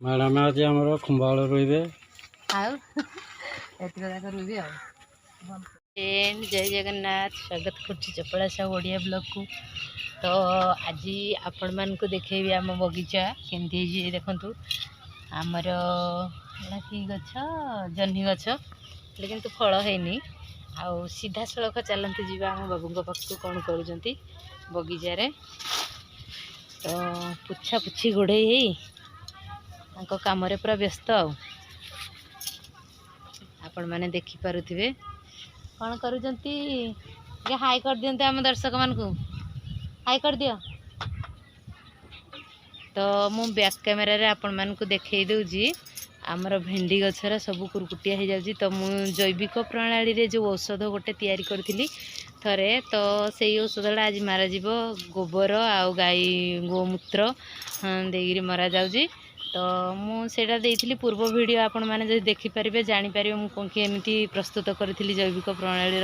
Madam आज आमर खुंबाड़ रोइबे ruby जय जगन्नाथ स्वागत कर चपड़ा ओडिया ब्लॉग को। तो आज आपण मान को देखेबी आम बगीचा केमती देखु आमर कि गछ जह्नी गछ लेकिन तो फल है आउ सीधा सड़क चलते जी आम बाबू पाखक कौन कर बगीचारे। तो पुछा पुछी गोड़े काम पूरा व्यस्त आपण मैंने देखी पारुथिबे कौन करुचंती। हाई कर दियंते आम दर्शक मान को हाई कर दियो। तो मु बैक कैमेरा रे आपण मान को देखई दउजी आमर भेंडी गछरा सब कुरकुटिया हो जाउजी। तो मु जैविक प्रणाली रे जो औषध गोटे तैयारी करथिली थरे तो सेही औषधटा आज मारा जीवो गोबर आ गाई गोमूत्र देगिरी मरा जाउजी। तो मुझा देती पूर्व वीडियो आपण मैंने जो देखिपारे जानीपर मुझे प्रस्तुत करी जैविक प्रणाली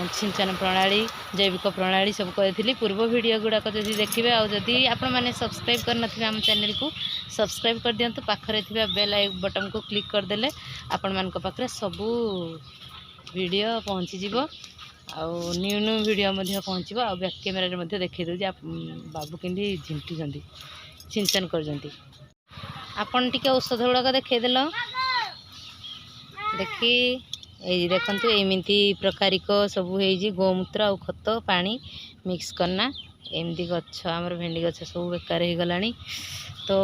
सिंचन प्रणाली जैविक प्रणाली सब करी पूर्व वीडियो गुड़ाक जब देखिए आदि आपण मैंने सब्सक्राइब कर आम चैनल को सब्सक्राइब कर दिंतु पाखरे बेल बटन को क्लिक करदेले आपण मान पाखरे सबू वीडियो पहुँचीज आउ न्यू न्यू वीडियो पहुँचो आ बैक कैमेरा देखी दूसरी बाबू केंदी झिंटुंट सिंचन कर आपण टिके औषध गुड़ाक देखल देखी ये देखु एमती प्रकारिक सब हो गोमूत्र आ खत पानी मिक्स करना एमती गछ आमर भेंडी गछ सब बेकार हो गला। तो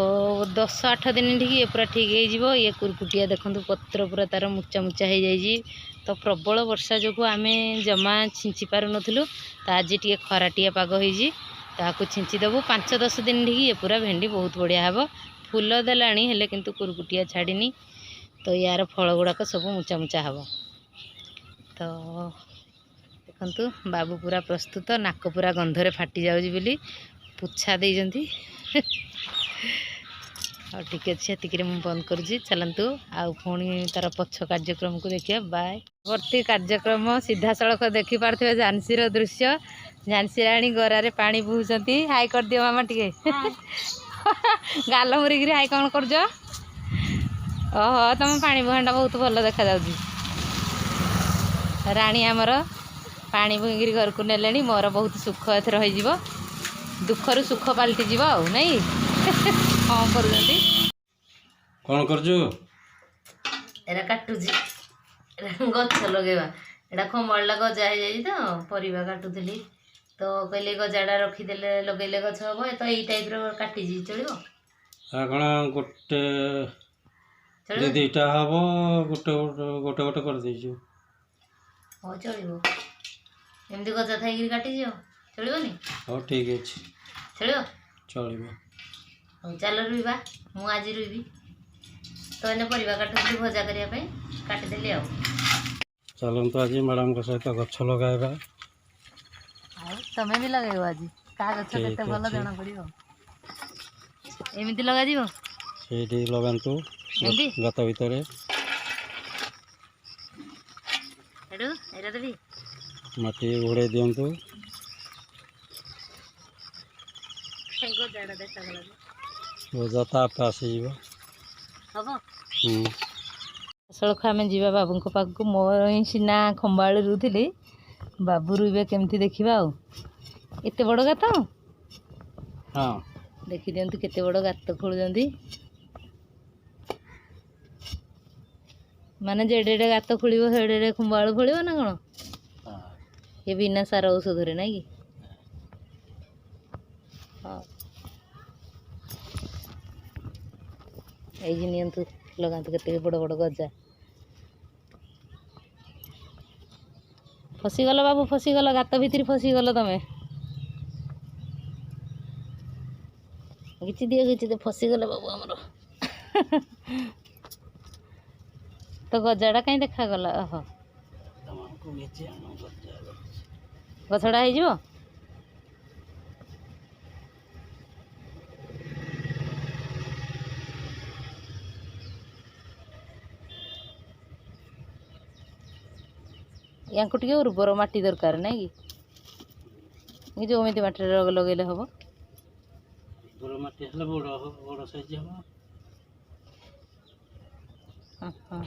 10-8 दिन ठीक पूरा ठीक हो ये कुरकुटिया देखु पत्र पूरा तार मुचा मुचा हो जाए। तो प्रबल वर्षा जो आम जमा छिंची पार नथिलु तो आज टे खराटिया पाग हो छिंची देबू 5-10 दिन ठीक ये पूरा भेंडी बहुत बढ़िया हे फूल देलानी हेले किंतु कुरकुटिया छाड़नी। तो यार फल गुड़ाक सब मुचा मुचा हे। तो देखु बाबू पूरा प्रस्तुत नाक पूरा गंधरे फाटी जाऊँगी बोली पुछा देती ठीक अच्छे ये मुझे बंद करुँची चलतु आनी तार पक्ष कार्यक्रम को देखिए बाय वर्ती कार्यक्रम सीधा सड़क देखी पारे झांसी दृश्य झांसी राणी गरारे पानी बोहुंती हाई कर दियो मामा टे गाल मुरिकी हाई कौन कर तुम पानी बुहाटा बहुत भल देखा जाउची। राणी आमर पानी बुहिकी घर को नेले मोर बहुत सुख एथर हो दुखर सुख पलटि जीव आ नहीं कौन कौन कर काटुची गछ लगेवा एटा खमला गजा हो जाए तो परिवा काटुली तो कहले गजाटा रखीदे लगे गछ हम तो यही टाइप काटी चलो कौन गोटे दुईटा हम गोटे गोटे गोटे कर दीजिए हाँ चलो एमती गजा थी काटी चलोनी हाँ ठीक अच्छे चलो चलो हाँ चल रुईबा मु आज रुईबी तो एने परिवा काटुली भजा करने काटिदेली आ चलते आज मैडम सहित गछ लगाइबा तमें भी लगे आज क्या गछ केते भल जना पड़ो एमती लगा जीवो सेठी लगातु गत भितर माटी घोड़े दिंतु गजा तो आप आसीज सड़क आम जा बाबू पाख को मोर ही सीना खंबाड़ी रुली बाबू रुईबे केमती देखा एत बड़ गात हाँ देखी दिंतु केते बड़ गात खोलुंट माने जेडे गात खोल हेडे खुंबाड़ू खोल ना कौन ये बिना सार औषध ना कि हाँ ये नियंतु लगातु केते बड़ बड़ गजा फसीगल बाबू फसीगल गात भितर फसीगल तमें घिची दियो फसीगल बाबू आमर तो गजाटा कहीं देखागला ओह गछड़ा हो या उर्वर माटी दरकार ना कि जो मटी लगे हम बड़ माटी बड़ बड़ साइज हम ହଁ